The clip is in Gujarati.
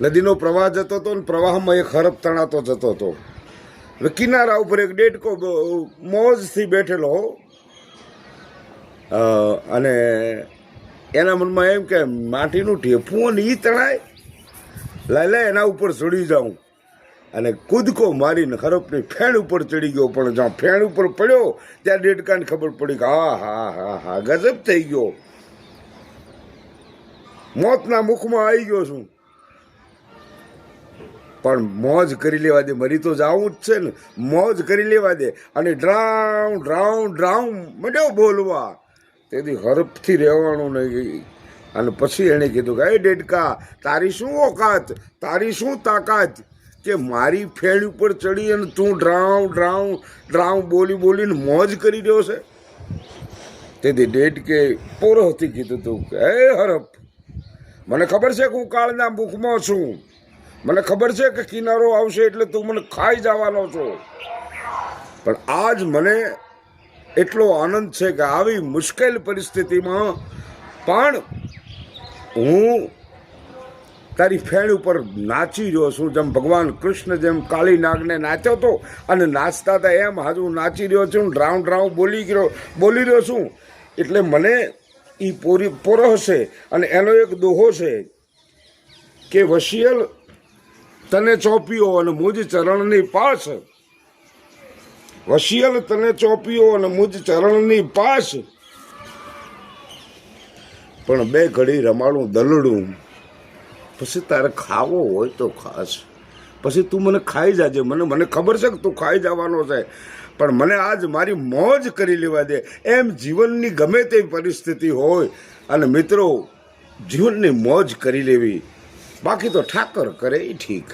નદીનો પ્રવાહ જતો હતો ને પ્રવાહમાં એક હરફ તણાતો જતો હતો. હવે કિનારા ઉપર એક ડેડકો મોજથી બેઠેલો અને એના મનમાં એમ કે માટીનું ઢેફું ને એ તણાય, લે એના ઉપર ચડી જાઉં. અને કૂદકો મારીને હરફની ફેણ ઉપર ચડી ગયો. પણ જ્યાં ફેણ ઉપર પડ્યો ત્યાં ડેડકાને ખબર પડી કે હા ગજબ થઈ ગયો, મોતના મુખમાં આવી ગયો છું. પણ મોજ કરી લેવા દે, મરી તો જાવું જ છે ને, મોજ કરી લેવા દે. અને ડ્રાઉં ડ્રાઉં ડ્રાઉં મળ્યો બોલવા, તેથી હરફથી રહેવાનું નહીં. અને પછી એણે કીધું કે એ ડેડકા, તારી શું ઓકાત, તારી શું તાકાત કે મારી ફેણ ઉપર ચડી અને તું ડ્રાઉં ડ્રાઉં ડ્રાઉં બોલી બોલીને મોજ કરી રહ્યો છે. તેથી ડેડકે પોરોથી કીધું તું કે હે હરફ, મને ખબર છે કે હું કાળના મુખમાં છું, મને ખબર છે કે કિનારો આવશે એટલે તું મને ખાઈ જવાનો છો. પણ આજ મને એટલો આનંદ છે કે આવી મુશ્કેલ પરિસ્થિતિમાં પણ હું તારી ફેણ ઉપર નાચી રહ્યો છું. જેમ ભગવાન કૃષ્ણ જેમ કાળી નાગને નાચ્યો હતો અને નાચતા હતા એમ હાજુ નાચી રહ્યો છું, ડ્રાઉં ડ્રાઉં બોલી રહ્યો છું. એટલે મને એ પોરહ છે. અને એનો એક દોહો છે કે વશિયલ તને ચોંપ્યો અને મુજ ચરણની પાસ, વશિયલ તને ચોંપ્યો અને મુજ ચરણની પાસ. પણ બે ઘડી રમાડું દલડું, પછી તારે ખાવો હોય તો ખાસ, પછી તું મને ખાઈ જાજે. મને ખબર છે કે તું ખાઈ જવાનો છે, પણ મને આજ મારી મોજ કરી લેવા દે. એમ જીવનની ગમે તેવી પરિસ્થિતિ હોય અને મિત્રો જીવનની મોજ કરી લેવી, બાકી તો ઠાકર કરે એ ઠીક.